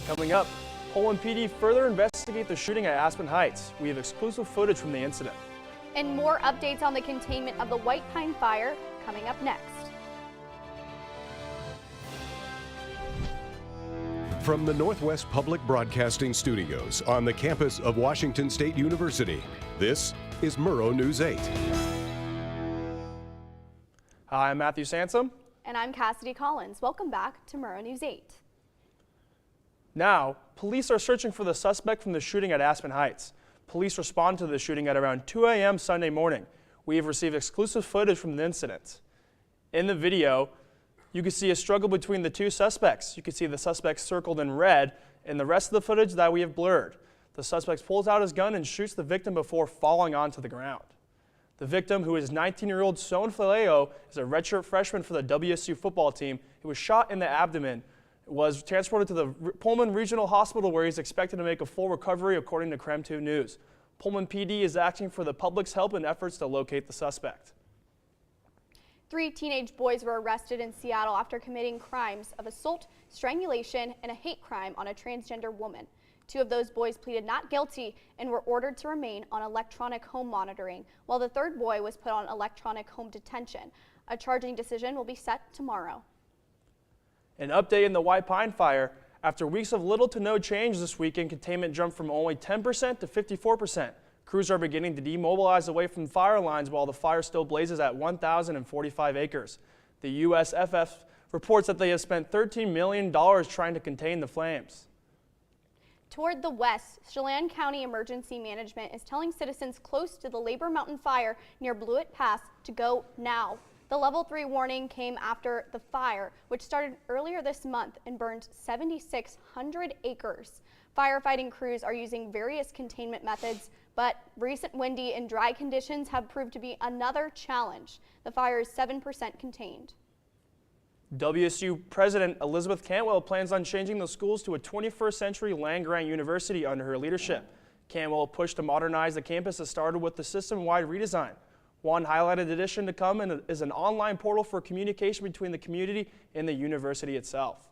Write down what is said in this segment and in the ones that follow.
Coming up, Pullman PD further investigate the shooting at Aspen Heights. We have exclusive footage from the incident. And more updates on the containment of the White Pine fire coming up next. From the Northwest Public Broadcasting Studios on the campus of Washington State University, this is Murrow News 8. Hi, I'm Matthew Sansom. And I'm Cassidy Collins. Welcome back to Murrow News 8. Now, police are searching for the suspect from the shooting at Aspen Heights. Police responded to the shooting at around 2 a.m. Sunday morning. We have received exclusive footage from the incident. In the video, you can see a struggle between the two suspects. You can see the suspect circled in red, and the rest of the footage that we have blurred. The suspect pulls out his gun and shoots the victim before falling onto the ground. The victim, who is 19-year-old Son Faleo, is a redshirt freshman for the WSU football team. He was shot in the abdomen, was transported to the Pullman Regional Hospital where he's expected to make a full recovery, according to KREM 2 News. Pullman PD is acting for the public's help in efforts to locate the suspect. 3 teenage boys were arrested in Seattle after committing crimes of assault, strangulation, and a hate crime on a transgender woman. 2 of those boys pleaded not guilty and were ordered to remain on electronic home monitoring, while the 3rd boy was put on electronic home detention. A charging decision will be set tomorrow. An update in the White Pine fire. After weeks of little to no change this weekend, containment jumped from only 10% to 54%. Crews are beginning to demobilize away from fire lines while the fire still blazes at 1,045 acres. The USFF reports that they have spent $13 million trying to contain the flames. Toward the west, Chelan County Emergency Management is telling citizens close to the Labor Mountain fire near Blewett Pass to go now. The level 3 warning came after the fire, which started earlier this month and burned 7,600 acres. Firefighting crews are using various containment methods, but recent windy and dry conditions have proved to be another challenge. The fire is 7% contained. WSU President Elizabeth Cantwell plans on changing the schools to a 21st century land-grant university under her leadership. Cantwell's push to modernize the campus has started with the system-wide redesign. One highlighted addition to come is an online portal for communication between the community and the university itself.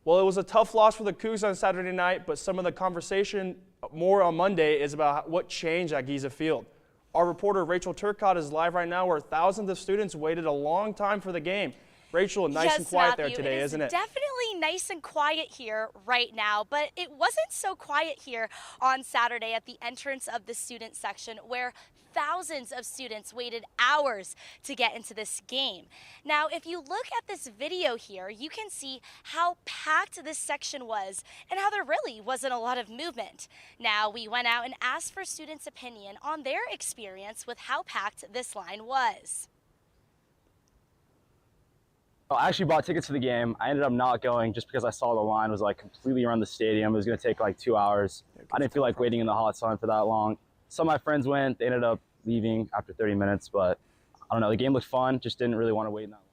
Well, it was a tough loss for the Cougs on Saturday night, but some of the conversation more on Monday is about what changed at Giza Field. Our reporter Rachel Turcotte is live right now where thousands of students waited a long time for the game. Rachel, nice and quiet there today, isn't it? Definitely nice and quiet here right now, but it wasn't so quiet here on Saturday at the entrance of the student section where thousands of students waited hours to get into this game. Now, if you look at this video here, you can see how packed this section was and how there really wasn't a lot of movement. Now, we went out and asked for students' opinion on their experience with how packed this line was. I actually bought tickets to the game. I ended up not going just because I saw the line was like completely around the stadium. It was going to take like 2 hours. I didn't feel like waiting in the hot sun for that long. Some of my friends went. They ended up leaving after 30 minutes, but I don't know. The game looked fun. Just didn't really want to wait in that long.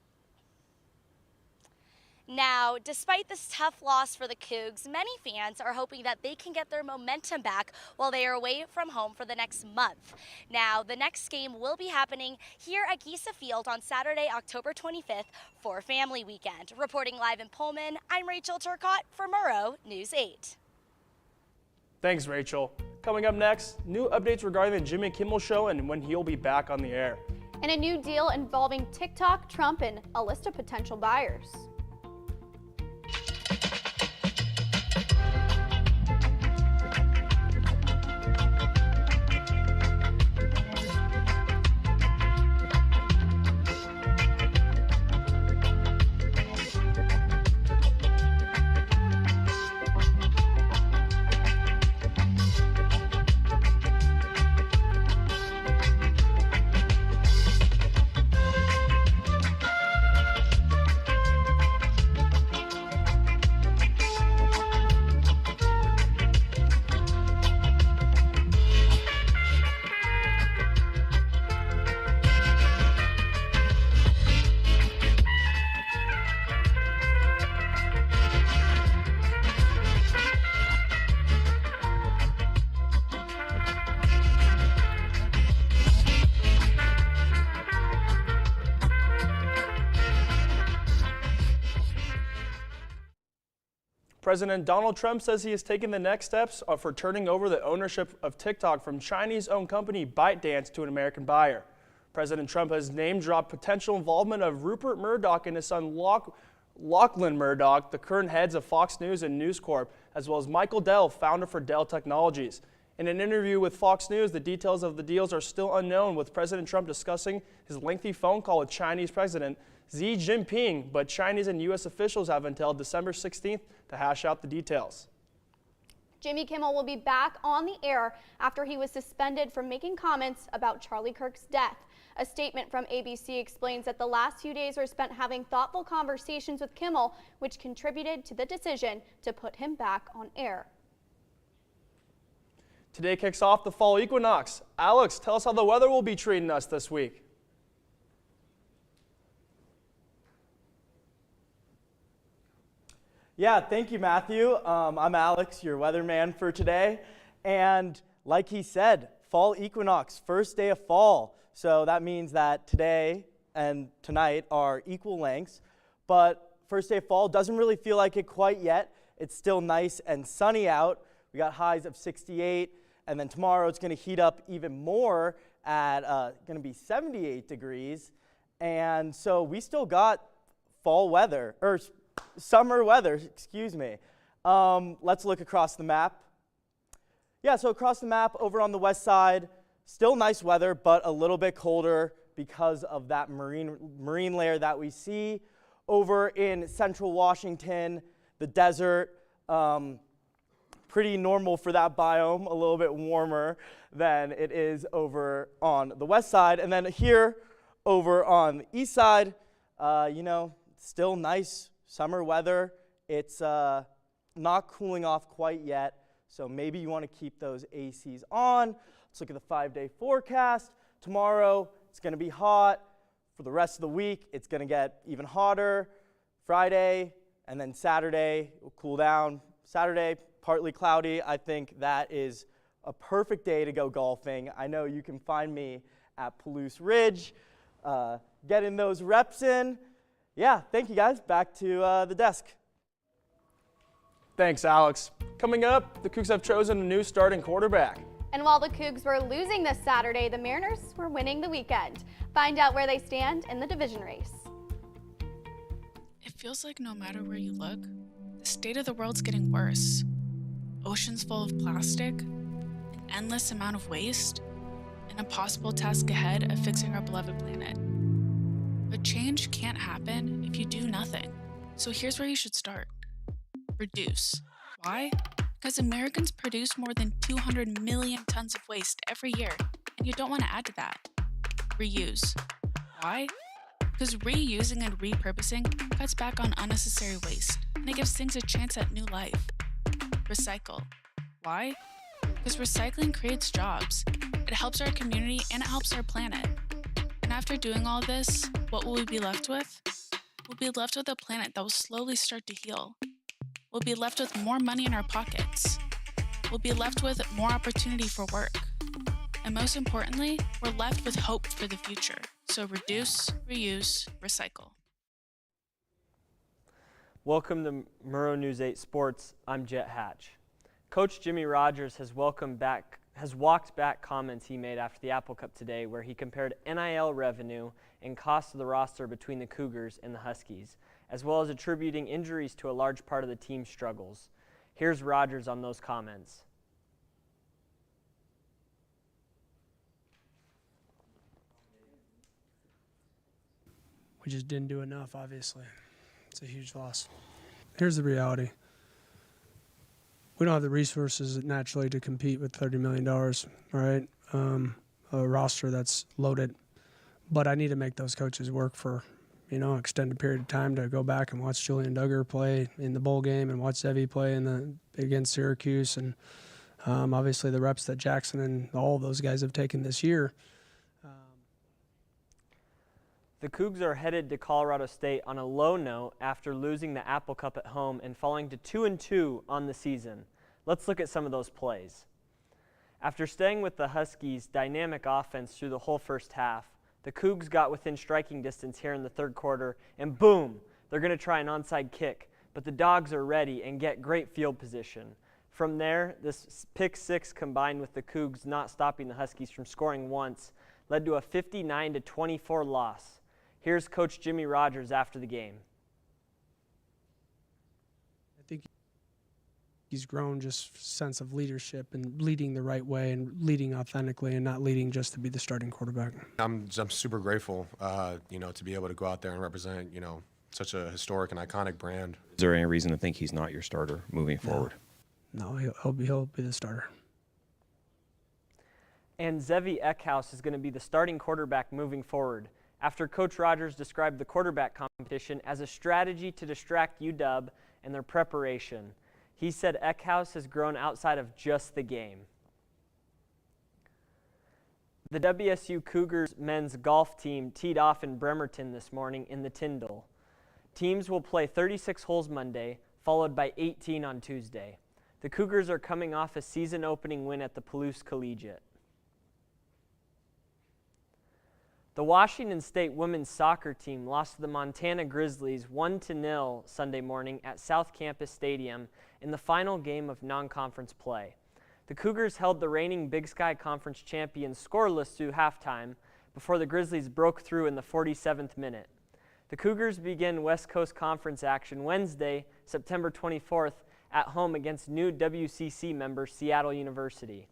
Now, despite this tough loss for the Cougs, many fans are hoping that they can get their momentum back while they are away from home for the next month. Now, the next game will be happening here at Giza Field on Saturday, October 25th for Family Weekend. Reporting live in Pullman, I'm Rachel Turcotte for Murrow News 8. Thanks, Rachel. Coming up next, new updates regarding the Jimmy Kimmel Show and when he'll be back on the air. And a new deal involving TikTok, Trump, and a list of potential buyers. President Donald Trump says he has taken the next steps for turning over the ownership of TikTok from Chinese-owned company ByteDance to an American buyer. President Trump has name-dropped potential involvement of Rupert Murdoch and his son Lachlan Murdoch, the current heads of Fox News and News Corp, as well as Michael Dell, founder for Dell Technologies. In an interview with Fox News, the details of the deals are still unknown, with President Trump discussing his lengthy phone call with Chinese President Xi Jinping, but Chinese and U.S. officials have until December 16th to hash out the details. Jimmy Kimmel will be back on the air after he was suspended from making comments about Charlie Kirk's death. A statement from ABC explains that the last few days were spent having thoughtful conversations with Kimmel, which contributed to the decision to put him back on air. Today kicks off the fall equinox. Alex, tell us how the weather will be treating us this week. Yeah, thank you, Matthew. I'm Alex, your weatherman for today. And like he said, fall equinox, first day of fall. So that means that today and tonight are equal lengths. But first day of fall doesn't really feel like it quite yet. It's still nice and sunny out. We got highs of 68. And then tomorrow it's going to heat up even more at going to be 78 degrees. And so we still got fall weather, or summer weather, excuse me. Let's look across the map. Yeah, so across the map over on the west side, still nice weather, but a little bit colder because of that marine layer that we see. Over in central Washington, the desert, pretty normal for that biome, a little bit warmer than it is over on the west side. And then here over on the east side, still nice summer weather. It's not cooling off quite yet, so maybe you want to keep those ACs on. Let's look at the 5-day forecast. Tomorrow, it's going to be hot. For the rest of the week, it's going to get even hotter. Friday, and then Saturday will cool down. Saturday, partly cloudy. I think that is a perfect day to go golfing. I know you can find me at Palouse Ridge, getting those reps in. Yeah, thank you guys. Back to the desk. Thanks, Alex. Coming up, the Cougs have chosen a new starting quarterback. And while the Cougs were losing this Saturday, the Mariners were winning the weekend. Find out where they stand in the division race. It feels like no matter where you look, the state of the world's getting worse. Oceans full of plastic, an endless amount of waste, an impossible task ahead of fixing our beloved planet. But change can't happen if you do nothing. So here's where you should start. Reduce. Why? Because Americans produce more than 200 million tons of waste every year, and you don't want to add to that. Reuse. Why? Because reusing and repurposing cuts back on unnecessary waste, and it gives things a chance at new life. Recycle. Why? Because recycling creates jobs. It helps our community and it helps our planet. And after doing all this, what will we be left with? We'll be left with a planet that will slowly start to heal. We'll be left with more money in our pockets. We'll be left with more opportunity for work. And most importantly, we're left with hope for the future. So reduce, reuse, recycle. Welcome to Murrow News 8 Sports. I'm Jet Hatch. Coach Jimmy Rogers has walked back comments he made after the Apple Cup today, where he compared NIL revenue and cost of the roster between the Cougars and the Huskies, as well as attributing injuries to a large part of the team's struggles. Here's Rogers on those comments. We just didn't do enough, obviously. It's a huge loss. Here's the reality. We don't have the resources naturally to compete with $30 million, right? A roster that's loaded. But I need to make those coaches work for, extended period of time to go back and watch Julian Duggar play in the bowl game and watch Zevi play against Syracuse. And obviously the reps that Jackson and all of those guys have taken this year. The Cougs are headed to Colorado State on a low note after losing the Apple Cup at home and falling to 2-2 on the season. Let's look at some of those plays. After staying with the Huskies' dynamic offense through the whole first half, the Cougs got within striking distance here in the third quarter, and boom, they're going to try an onside kick. but the Dogs are ready and get great field position. From there, this pick six combined with the Cougs not stopping the Huskies from scoring once led to a 59-24 loss. Here's Coach Jimmy Rogers after the game. I think he's grown just sense of leadership and leading the right way and leading authentically and not leading just to be the starting quarterback. I'm super grateful, to be able to go out there and represent, such a historic and iconic brand. Is there any reason to think he's not your starter moving forward? No, he'll be the starter. And Zevi Eckhouse is going to be the starting quarterback moving forward, after Coach Rogers described the quarterback competition as a strategy to distract UW and their preparation. He said Eckhouse has grown outside of just the game. The WSU Cougars men's golf team teed off in Bremerton this morning in the Tyndall. Teams will play 36 holes Monday, followed by 18 on Tuesday. The Cougars are coming off a season-opening win at the Palouse Collegiate. The Washington State women's soccer team lost to the Montana Grizzlies 1-0 Sunday morning at South Campus Stadium in the final game of non-conference play. The Cougars held the reigning Big Sky Conference champions scoreless through halftime before the Grizzlies broke through in the 47th minute. The Cougars begin West Coast Conference action Wednesday, September 24th, at home against new WCC member Seattle University.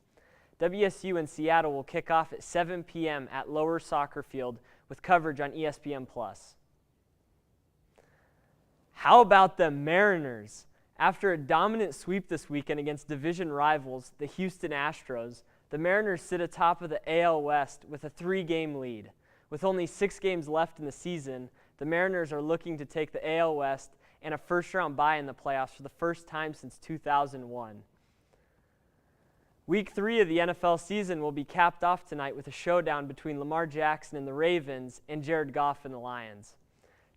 WSU and Seattle will kick off at 7 p.m. at Lower Soccer Field with coverage on ESPN+. How about the Mariners? After a dominant sweep this weekend against division rivals, the Houston Astros, the Mariners sit atop of the AL West with a 3-game lead. With only 6 games left in the season, the Mariners are looking to take the AL West and a first-round bye in the playoffs for the first time since 2001. Week 3 of the NFL season will be capped off tonight with a showdown between Lamar Jackson and the Ravens and Jared Goff and the Lions.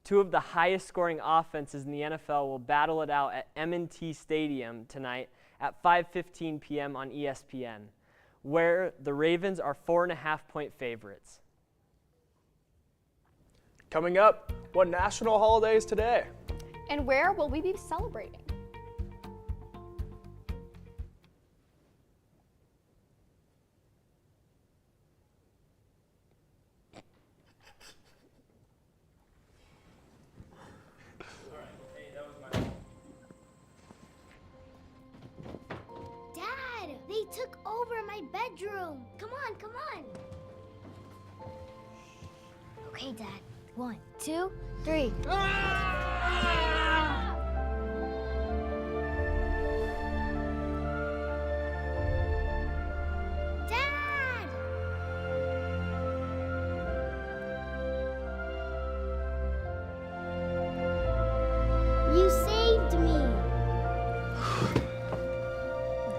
2 of the highest-scoring offenses in the NFL will battle it out at M&T Stadium tonight at 5:15 p.m. on ESPN, where the Ravens are 4.5-point favorites. Coming up, what national holiday is today? And where will we be celebrating? Dad, they took over my bedroom. Come on, come on. Okay, Dad. 1, 2, 3. Dad! You saved me.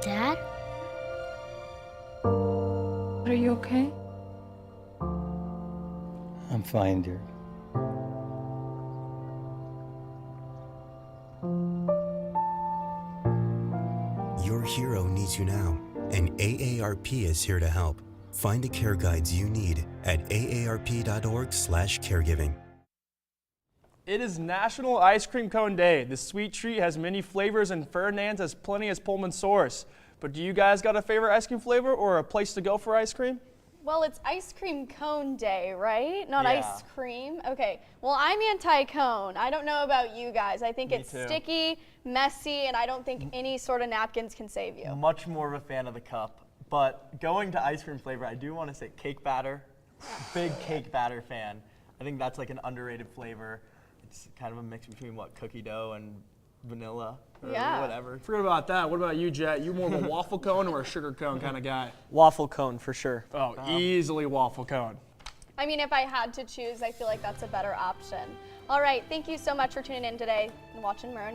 Dad? Are you okay? I'm fine, dear. Your hero needs you now, and AARP is here to help. Find the care guides you need at aarp.org/caregiving. It is National Ice Cream Cone Day. This sweet treat has many flavors and Ferdinand's has plenty as Pullman source. But do you guys got a favorite ice cream flavor or a place to go for ice cream? Well, it's ice cream cone day, right? Not ice cream. Okay. Well, I'm anti-cone. I don't know about you guys. I think it's sticky, messy, and I don't think any sort of napkins can save you. Much more of a fan of the cup. But going to ice cream flavor, I do want to say cake batter. Big cake batter fan. I think that's like an underrated flavor. It's kind of a mix between cookie dough and vanilla or whatever. Forget about that. What about you, Jet? You more of a waffle cone or a sugar cone kind of guy? Waffle cone for sure. Oh, easily waffle cone. I mean, if I had to choose, I feel like that's a better option. All right, thank you so much for tuning in today and watching Murrow.